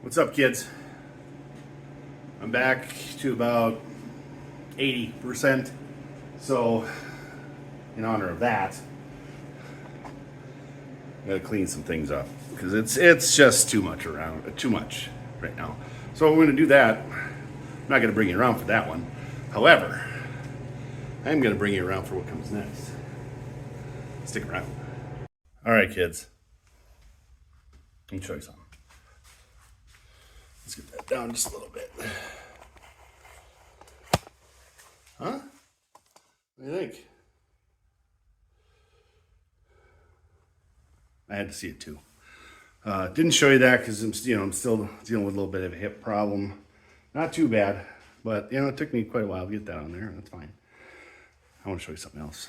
What's up, kids? I'm back to about 80%. So, in honor of that, I gotta clean some things up because it's just too much right now. So we're gonna do that. I'm not gonna bring you around for that one. However, I'm gonna bring you around for what comes next. Stick around. All right, kids. Let me show you something. Let's get that down just a little bit. Huh? What do you think? I had to see it too. Didn't show you that because I'm still dealing with a little bit of a hip problem. Not too bad, but it took me quite a while to get that on there. That's fine. I want to show you something else.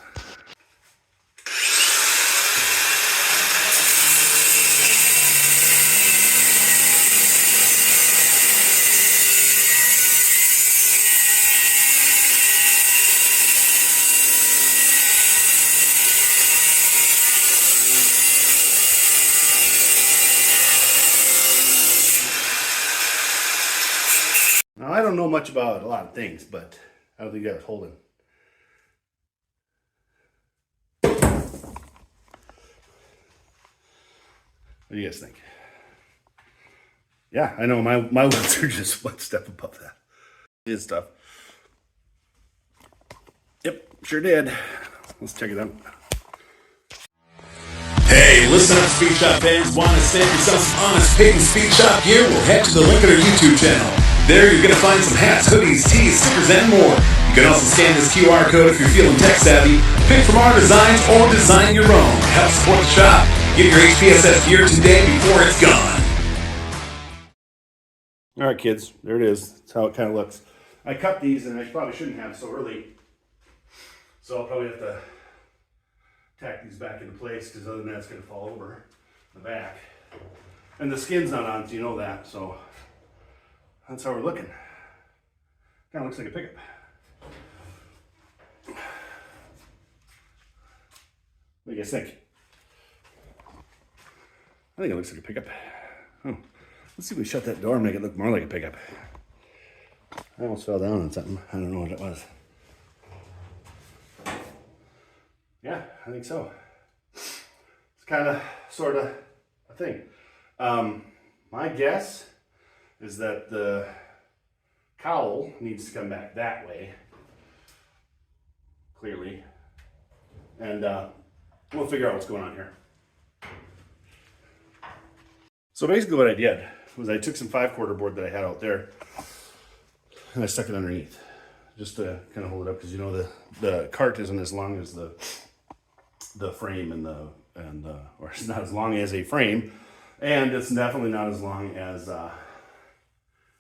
Now, I don't know much about a lot of things, but I don't think that was holding. What do you guys think? Yeah, I know my ones are just one step above that. His stuff. Yep, sure did. Let's check it out. Hey, listen up, Speed Shop fans. Want to save yourself some honest paid Speed Shop gear? Well, head to the link on our YouTube channel. There you're going to find some hats, hoodies, tees, stickers, and more. You can also scan this QR code if you're feeling tech savvy. Pick from our designs or design your own. Help support the shop. Get your HPSS gear today before it's gone. All right, kids, there it is. That's how it kind of looks. I cut these, and I probably shouldn't have so early. So I'll probably have to tack these back into place because other than that, it's going to fall over the back. And the skin's not on, so you know that. So that's how we're looking. Kind of looks like a pickup. What do you guys think? I think it looks like a pickup. Oh, let's see if we shut that door and make it look more like a pickup. I almost fell down on something. I don't know what it was. Yeah, I think so. It's kind of, sort of a thing. My guess is that the cowl needs to come back that way, clearly. And we'll figure out what's going on here. So basically what I did was I took some 5/4 board that I had out there and I stuck it underneath just to kind of hold it up because the cart isn't as long as the frame or it's not as long as a frame, and it's definitely not as long as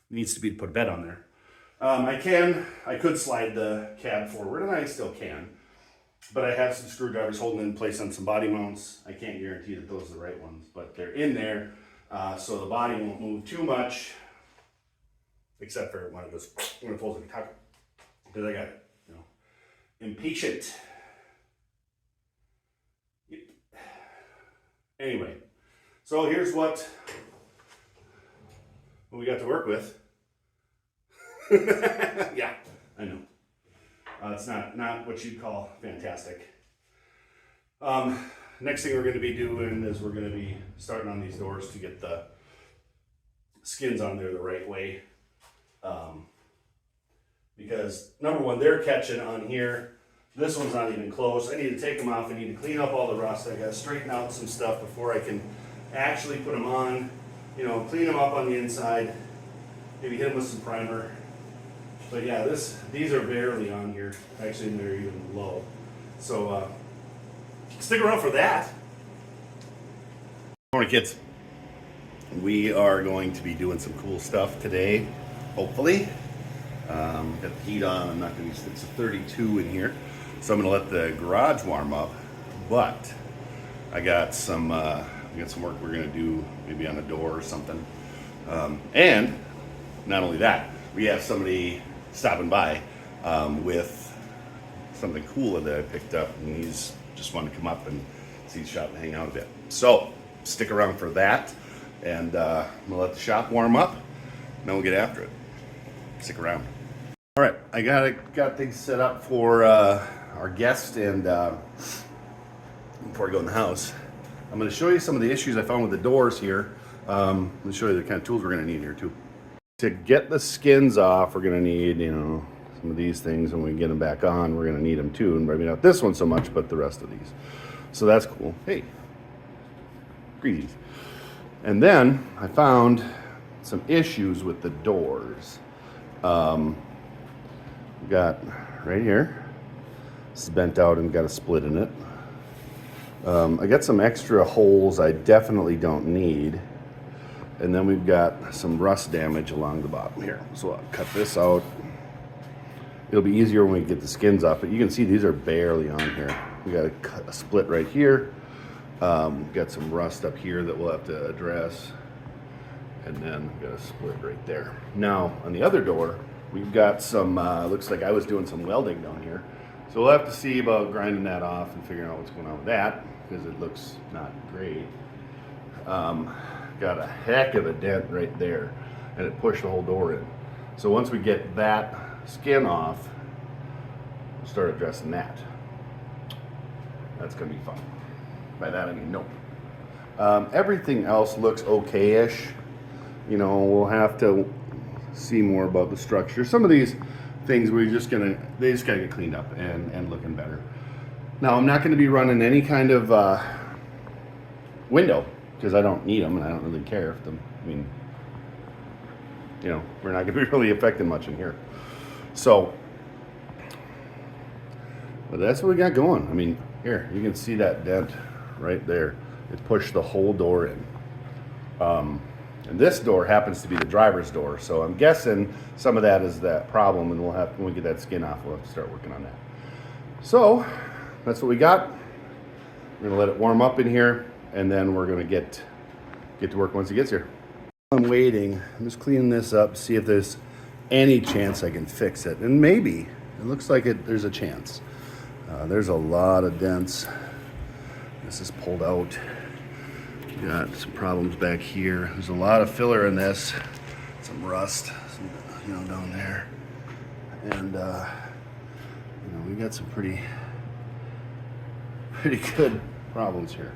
needs to be to put a bed on there. I could slide the cab forward, and I still can, but I have some screwdrivers holding it in place on some body mounts. I can't guarantee that those are the right ones, but they're in there, so the body won't move too much, except for when it folds like a taco, because I got impatient. Yep. Anyway, so here's what we got to work with. Yeah, I know. It's not what you'd call fantastic. Next thing we're going to be doing is we're going to be starting on these doors to get the skins on there the right way. Because number one, they're catching on here. This one's not even close. I need to take them off. I need to clean up all the rust. I got to straighten out some stuff before I can actually put them on. Clean them up on the inside. Maybe hit them with some primer. But yeah, these are barely on here. Actually, they're even low. So stick around for that. Morning, kids. We are going to be doing some cool stuff today, hopefully. Got the heat on. I'm not going to use it's a 32 in here, so I'm going to let the garage warm up. But I got some work we're going to do, maybe on a door or something. And not only that, we have somebody stopping by with something cool that I picked up, and he's just wanted to come up and see the shop and hang out a bit. So stick around for that. And we'll let the shop warm up, and then we'll get after it. Stick around. All right, I got things set up for our guest, and before I go in the house, I'm going to show you some of the issues I found with the doors here. I'm going to show you the kind of tools we're going to need here too. To get the skins off, we're going to need, some of these things, and when we get them back on, we're going to need them too. And maybe not this one so much, but the rest of these. So that's cool. Hey, greetings. And then I found some issues with the doors. We got right here, this is bent out and got a split in it. I got some extra holes I definitely don't need. And then we've got some rust damage along the bottom here. So I'll cut this out. It'll be easier when we get the skins off, but you can see these are barely on here. We got a split right here. Got some rust up here that we'll have to address. And then we've got a split right there. Now, on the other door, we've got some, looks like I was doing some welding down here. So we'll have to see about grinding that off and figuring out what's going on with that, because it looks not great. Got a heck of a dent right there, and it pushed the whole door in. So once we get that skin off, we'll start addressing that. That's gonna be fun. By that I mean no. Everything else looks okay-ish. We'll have to see more about the structure. Some of these things they just gotta get cleaned up and looking better. Now I'm not gonna be running any kind of window, because I don't need them and I don't really care if them, we're not gonna be really affecting much in here. So, but that's what we got going. Here, you can see that dent right there. It pushed the whole door in. And this door happens to be the driver's door, so I'm guessing some of that is that problem, and when we get that skin off, we'll have to start working on that. So, that's what we got. We're gonna let it warm up in here, and then we're gonna get to work once it gets here. I'm waiting. I'm just cleaning this up, see if there's any chance I can fix it. And maybe. It looks like there's a chance. There's a lot of dents. This is pulled out. Got some problems back here. There's a lot of filler in this. Some rust, down there. And, we got some pretty good problems here.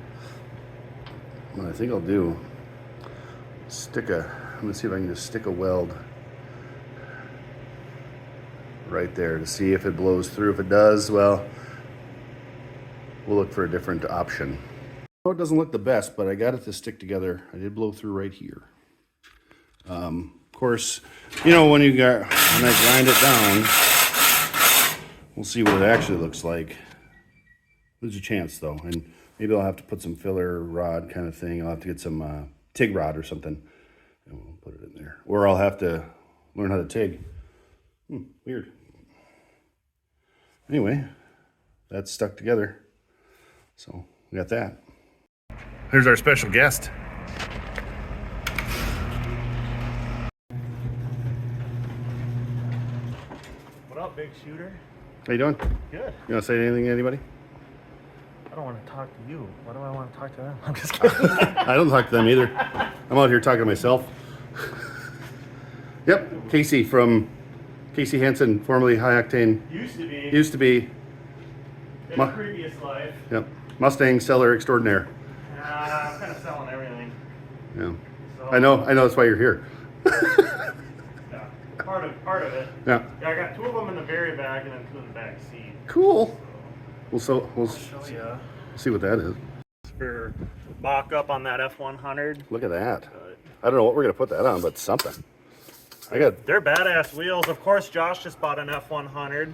What I think I'll do, I'm gonna see if I can just stick a weld right there to see if it blows through. If it does, well, we'll look for a different option. It doesn't look the best, but I got it to stick together. I did blow through right here. Of course, when I grind it down, we'll see what it actually looks like. There's a chance though, and maybe I'll have to put some filler rod kind of thing. I'll have to get some TIG rod or something, and we'll put it in there. Or I'll have to learn how to TIG. Weird. Anyway, that's stuck together. So we got that. Here's our special guest. What up, big shooter? How you doing? Good. You want to say anything to anybody? I don't want to talk to you. Why do I want to talk to them? I'm just kidding. I don't talk to them either. I'm out here talking to myself. Yep, Casey Hansen, formerly High Octane. Used to be. In a previous life. Yep, Mustang seller extraordinaire. I'm kind of selling everything. Yeah, So, I know. That's why you're here. Yeah, part of it. Yeah. Yeah, I got 2 of them in the very back and then 2 in the back seat. Cool. We'll I'll show you. see what that is. For mock up on that F100. Look at that. I don't know what we're gonna put that on, but something. They're badass wheels. Of course, Josh just bought an F100.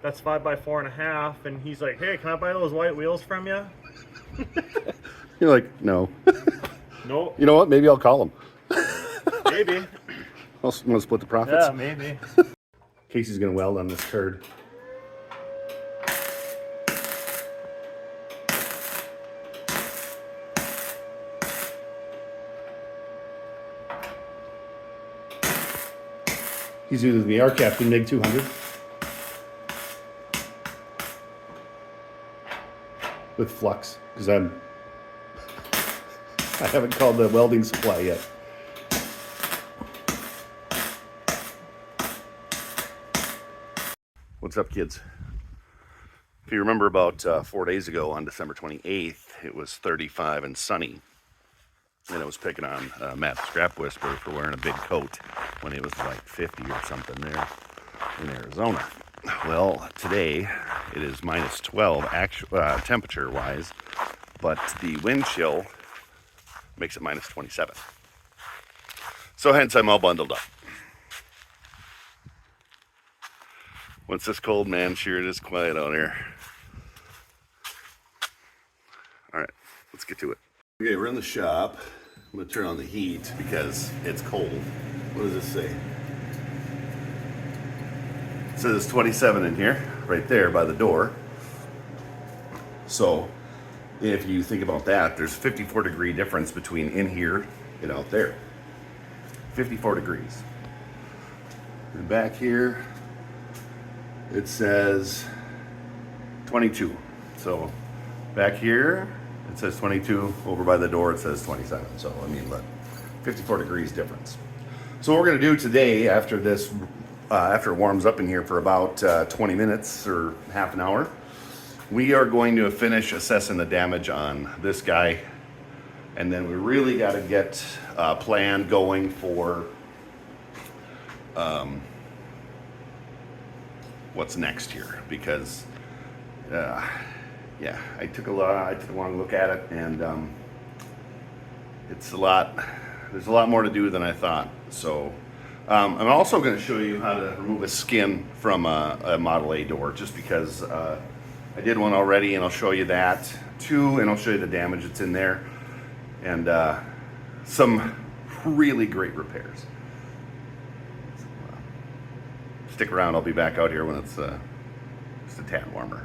That's 5x4.5, and he's like, "Hey, can I buy those white wheels from you?" You're like, no. Nope. You know what? Maybe I'll call him. Maybe. I'm gonna split the profits. Yeah, maybe. Casey's gonna weld on this turd. He's using the R Captain MiG 200 with flux, because I'm I haven't called the welding supply yet. What's up, kids? If you remember about 4 days ago on December 28th, it was 35 and sunny. And I was picking on Matt the Scrap Whisperer for wearing a big coat when it was like 50 or something there in Arizona. Well, today it is minus 12 temperature-wise, but the wind chill makes it minus 27. So hence I'm all bundled up. When it's this cold, man, sure it is quiet out here. All right, let's get to it. Okay, we're in the shop. I'm gonna turn on the heat because it's cold. What does this say? It says it's 27 in here, right there by the door. So if you think about that, there's a 54-degree difference between in here and out there. 54 degrees. And back here, it says 22. So back here, it says 22. Over by the door, it says 27. So, I mean, look, 54 degrees difference. So what we're going to do today, after this, after it warms up in here for about 20 minutes or half an hour, we are going to finish assessing the damage on this guy. And then we really got to get a plan going for what's next here, because yeah, I took a long look at it, and it's a lot. There's a lot more to do than I thought. So I'm also going to show you how to remove a skin from a Model A door, just because I did one already, and I'll show you that too, and I'll show you the damage that's in there, and some really great repairs. So, stick around. I'll be back out here when it's just a tad warmer.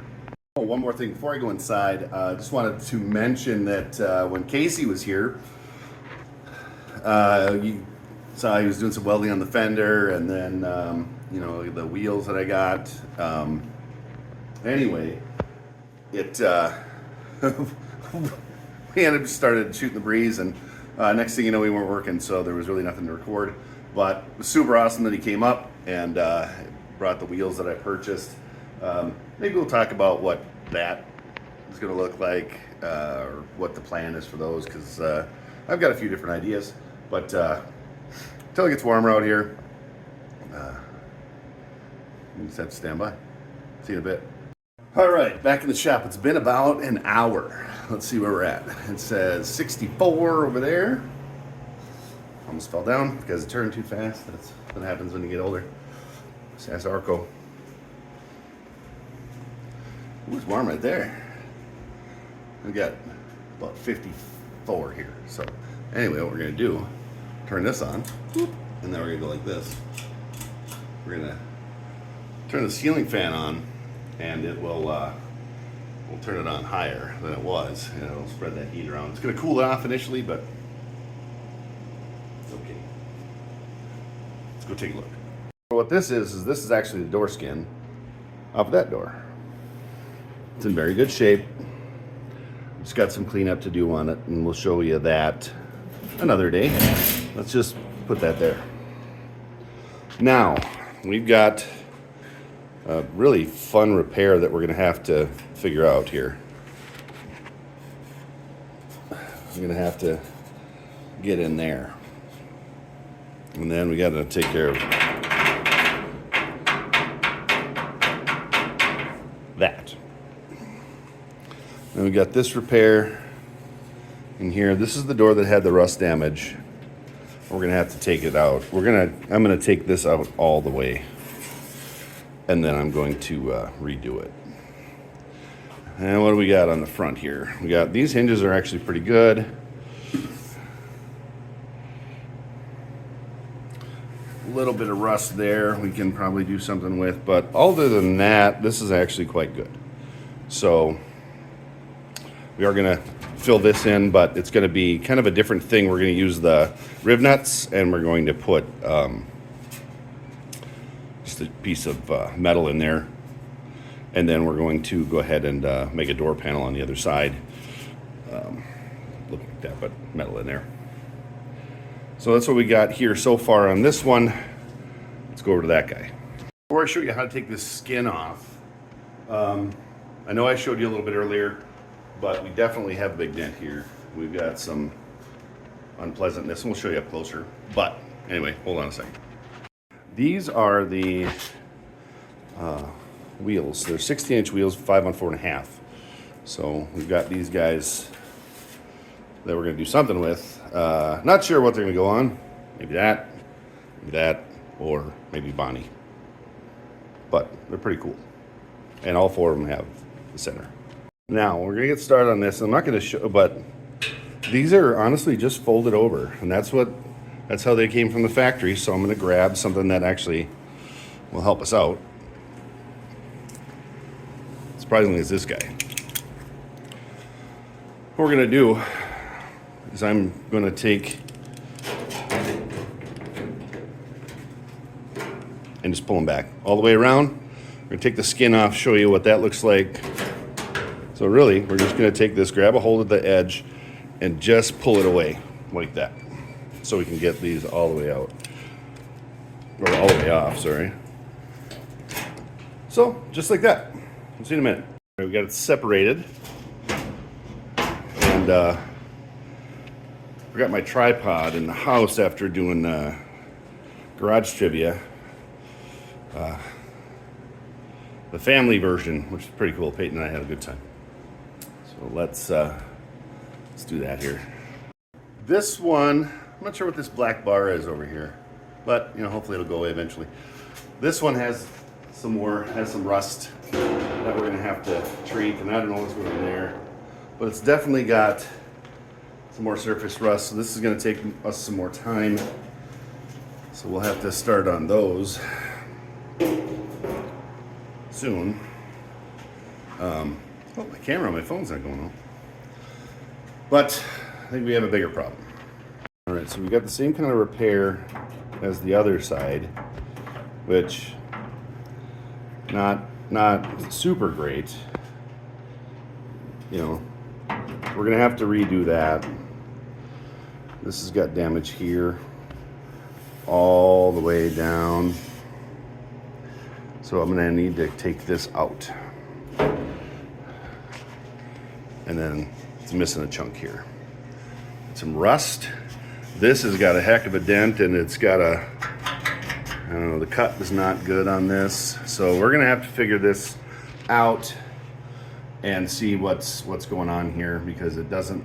Oh, one more thing before I go inside. Just wanted to mention that when Casey was here, you saw he was doing some welding on the fender, and then you know, the wheels that I got. Anyway, it we ended up started shooting the breeze, and next thing you know, we weren't working, so there was really nothing to record. But it was super awesome that he came up and brought the wheels that I purchased. Maybe we'll talk about what that is going to look like, or what the plan is for those, because I've got a few different ideas. But until it gets warmer out here, you just have to stand by. See you in a bit. All right, back in the shop. It's been about an hour. Let's see where we're at. It says 64 over there. Almost fell down because it turned too fast. That's what happens when you get older. Sass Arco. Ooh, it's warm right there. We got about 54 here. So anyway, what we're gonna do, turn this on, and then we're gonna go like this. We're gonna turn the ceiling fan on, and it will we'll turn it on higher than it was, and it'll spread that heat around. It's gonna cool it off initially, but it's okay. Let's go take a look. What this is this is actually the door skin off of that door. It's in very good shape. Just got some cleanup to do on it, and we'll show you that another day. Let's just put that there. Now, we've got a really fun repair that we're gonna have to figure out here. We're gonna have to get in there. And then we gotta take care of that. And we got this repair in here. This is the door that had the rust damage. We're gonna have to take it out. I'm gonna take this out all the way, and then I'm going to redo it. And what do we got on the front here? We got, these hinges are actually pretty good. A little bit of rust there we can probably do something with, but other than that, this is actually quite good. So we are gonna fill this in, but it's gonna be kind of a different thing. We're gonna use the riv nuts, and we're going to put just a piece of metal in there, and then we're going to go ahead and make a door panel on the other side. look like that, but metal in there. So that's what we got here so far on this one. Let's go over to that guy. Before I show you how to take this skin off, I know I showed you a little bit earlier, but we definitely have a big dent here. We've got some unpleasantness, and we'll show you up closer. But anyway, hold on a second. These are the wheels. They're 16-inch wheels, 5 on 4.5. So we've got these guys that we're going to do something with. Not sure what they're going to go on. Maybe that, or maybe Bonnie. But they're pretty cool. And all 4 of them have the center. Now, we're going to get started on this. I'm not going to show, but these are honestly just folded over. And that's how they came from the factory. So I'm going to grab something that actually will help us out. Surprisingly, it's this guy. What we're going to do is I'm going to take and just pull them back all the way around. We're going to take the skin off, show you what that looks like. So really, we're just going to take this, grab a hold of the edge, and just pull it away like that. So we can get these all the way out. Or all the way off, sorry. So, just like that. We'll see in a minute. All right, we got it separated. And I got my tripod in the house after doing garage trivia. The family version, which is pretty cool. Peyton and I had a good time. So let's do that here. This one, I'm not sure what this black bar is over here, but hopefully it'll go away eventually. This one has some rust that we're gonna have to treat, and I don't know what's going on there, but it's definitely got some more surface rust. So this is gonna take us some more time. So we'll have to start on those soon. Oh, my camera on my phone's not going on. But I think we have a bigger problem. All right, so we got the same kind of repair as the other side, which not super great. We're gonna have to redo that. This has got damage here, all the way down. So I'm gonna need to take this out. And then it's missing a chunk here. Some rust. This has got a heck of a dent, and it's got I don't know, the cut is not good on this. So we're gonna have to figure this out and see what's going on here, because it doesn't,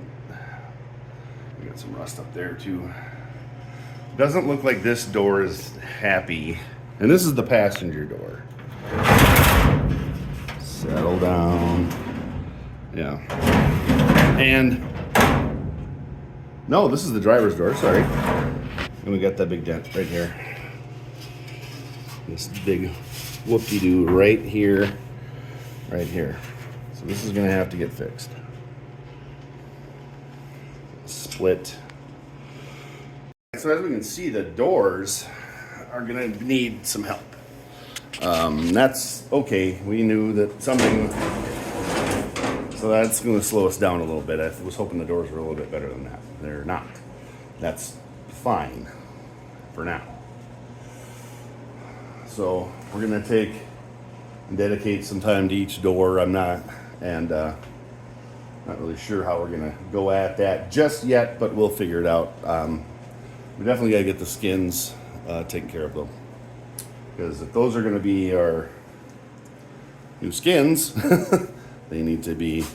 we got some rust up there too. Doesn't look like this door is happy. And this is the passenger door. Settle down. Yeah. And no, this is the driver's door, sorry. And we got that big dent right here. This big whoop-de-doo right here. Right here. So this is gonna have to get fixed. Split. So as we can see, the doors are gonna need some help. That's okay. We knew that something, so that's gonna slow us down a little bit. I was hoping the doors were a little bit better than that. They're not. That's fine for now. So we're gonna take and dedicate some time to each door. I'm not really sure how we're gonna go at that just yet, but we'll figure it out. We definitely gotta get the skins taken care of though, because if those are gonna be our new skins, they need to be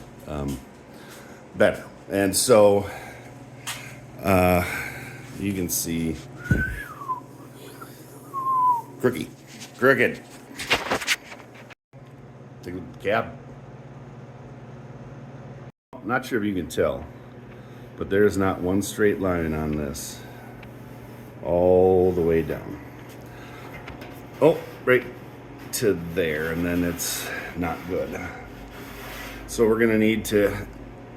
better. And so you can see crooked. Take a look at the cab. I'm not sure if you can tell, but there is not one straight line on this all the way down. Oh, right to there, and then it's not good. So we're gonna need to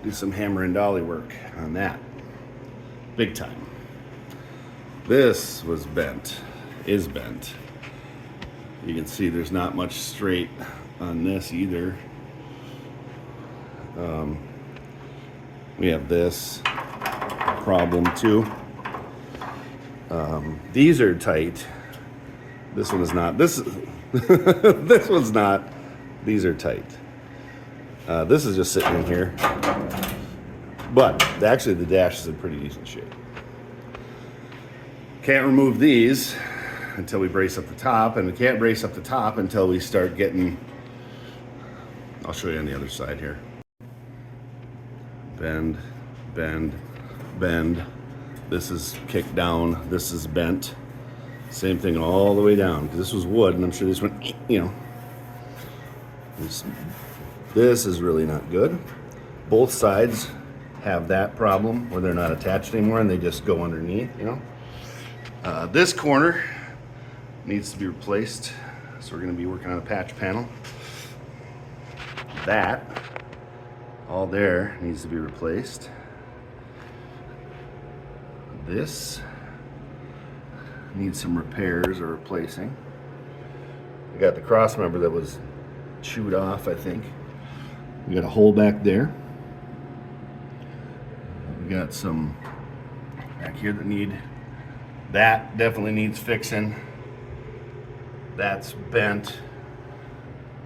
do some hammer and dolly work on that. Big time. This was bent, is bent. You can see there's not much straight on this either. We have this. problem too. These are tight. This one is not. This this one's not. These are tight. This is just sitting in here. But actually the dash is in pretty decent shape. Can't remove these until we brace up the top, and we can't brace up the top until we start getting, I'll show you on the other side here. Bend, bend, bend. This is kicked down, this is bent. Same thing all the way down, because this was wood, and I'm sure this went, you know. This is really not good. Both sides have that problem where they're not attached anymore and they just go underneath, you know. This corner needs to be replaced, so we're going to be working on a patch panel. That all there needs to be replaced. This needs some repairs or replacing. We got the cross member that was chewed off, I think. We got a hole back there. We got some back here that definitely needs fixing. That's bent.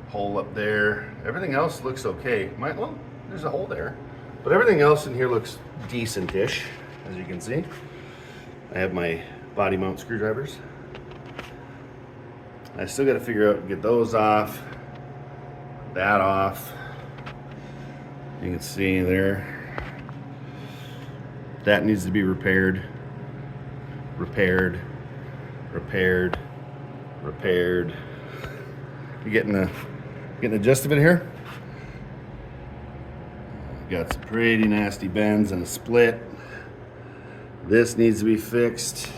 Hole up there. Everything else looks okay. Well, there's a hole there, but everything else in here looks decent-ish, as you can see. I have my body mount screwdrivers. I still got to figure out, get those off, that off. You can see there. That needs to be repaired. Repaired. You getting the gist of it here? Got some pretty nasty bends and a split. This needs to be fixed.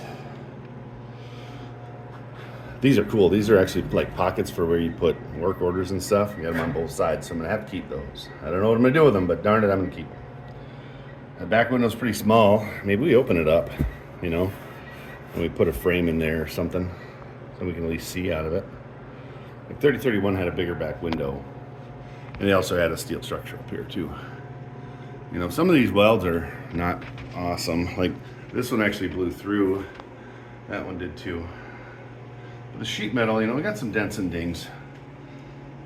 These are cool. These are actually like pockets for where you put work orders and stuff. You got them on both sides, so I'm gonna have to keep those. I don't know what I'm gonna do with them, but darn it, I'm gonna keep them. The back window's pretty small. Maybe we open it up, you know, and we put a frame in there or something, so we can at least see out of it. Like 3031 had a bigger back window, and they also had a steel structure up here too. You know, some of these welds are not awesome. Like this one actually blew through. That one did too. But the sheet metal, you know, we got some dents and dings.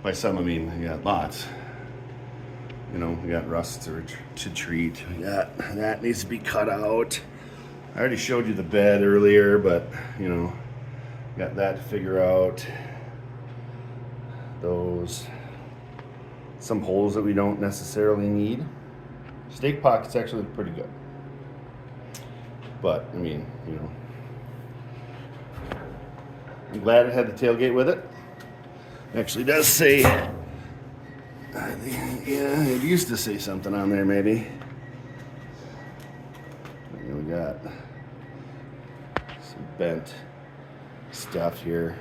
By some, I mean, we got lots. You know, we got rust to treat. We got, that needs to be cut out. I already showed you the bed earlier, but, you know, got that to figure out. Those, some holes that we don't necessarily need. Stake pockets actually look pretty good. But, I mean, you know, I'm glad it had the tailgate with it. Actually does say, I think, yeah, it used to say something on there maybe. We got some bent stuff here.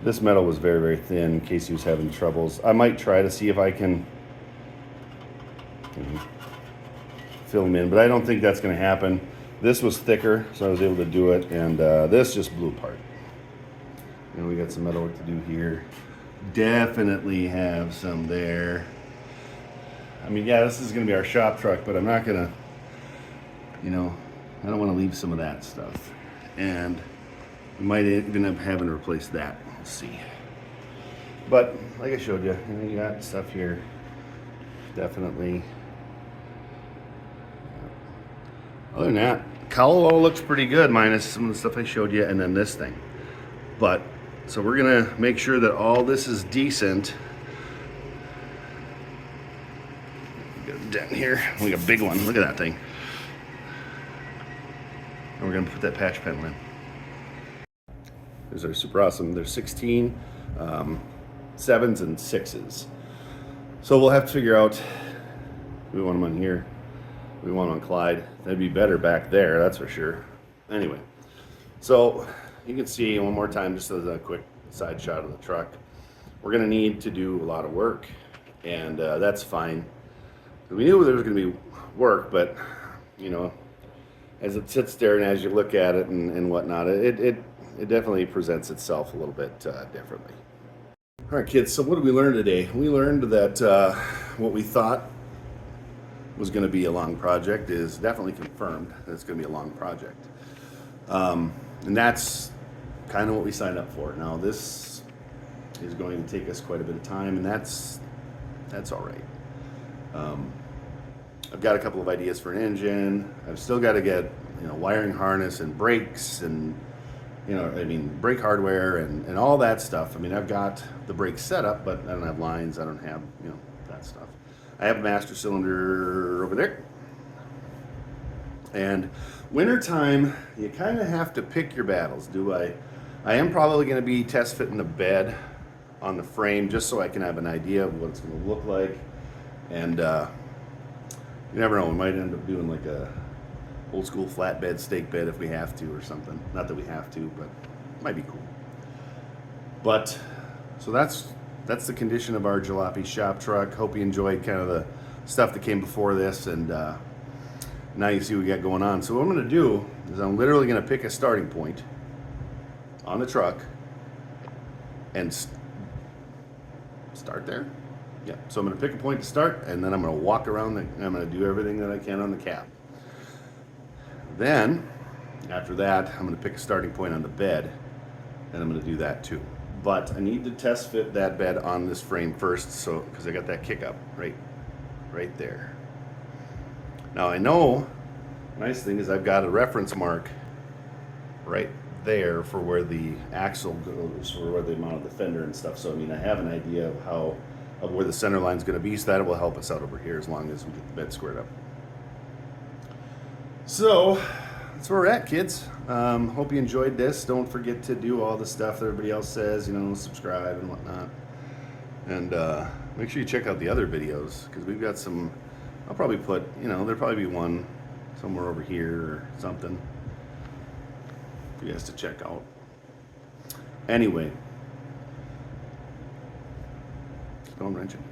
This metal was very, very thin in case he was having troubles. I might try to see if I can fill him in, but I don't think that's going to happen. This was thicker, so I was able to do it, and this just blew apart. And we got some metal work to do here. Definitely have some there. I mean, yeah, this is going to be our shop truck, but I'm not going to, you know, I don't want to leave some of that stuff. And we might even end up having to replace that. We'll see. But like I showed you, you got stuff here. Definitely. Other than that, cowl all looks pretty good, minus some of the stuff I showed you, and then this thing. But so we're gonna make sure that all this is decent. We got a dent here. We got a big one. Look at that thing. And we're gonna put that patch panel in. These are super awesome. They're 16 7s and 6s. So we'll have to figure out. We want them on here. We want them on Clyde. That'd be better back there, that's for sure. Anyway, so you can see one more time, just as a quick side shot of the truck. We're gonna need to do a lot of work, and that's fine. We knew there was gonna be work, but you know, as it sits there and as you look at it and whatnot, it definitely presents itself a little bit differently. All right, kids, so what did we learn today? We learned that what we thought was going to be a long project is definitely confirmed that it's going to be a long project. And that's kind of what we signed up for. Now this is going to take us quite a bit of time, and that's all right. I've got a couple of ideas for an engine. I've still got to get, wiring harness and brakes and, brake hardware and all that stuff. I mean, I've got the brakes set up, but I don't have lines. I don't have, that stuff. I have a master cylinder over there. And wintertime, you kind of have to pick your battles. I am probably going to be test fitting the bed on the frame just so I can have an idea of what it's going to look like. And you never know, we might end up doing like a old school flatbed stake bed if we have to or something. Not that we have to, but it might be cool. But so that's the condition of our Jalopy shop truck. Hope you enjoyed kind of the stuff that came before this, and now you see what we got going on. So what I'm going to do is I'm literally going to pick a starting point on the truck and start there. Yeah, so I'm going to pick a point to start, and then I'm going to walk around and I'm going to do everything that I can on the cab. Then, after that, I'm going to pick a starting point on the bed, and I'm going to do that too. But I need to test fit that bed on this frame first, so because I got that kick up right there. Now I know, nice thing is I've got a reference mark right there for where the axle goes, for where they mounted the fender and stuff. So I mean, I have an idea of where the center line is going to be, so that will help us out over here as long as we get the bed squared up. So that's where we're at, kids. Hope you enjoyed this. Don't forget to do all the stuff that everybody else says, subscribe and whatnot. And make sure you check out the other videos, because we've got some. I'll probably put, there'll probably be one somewhere over here or something for you guys to check out. Anyway, keep on wrenching.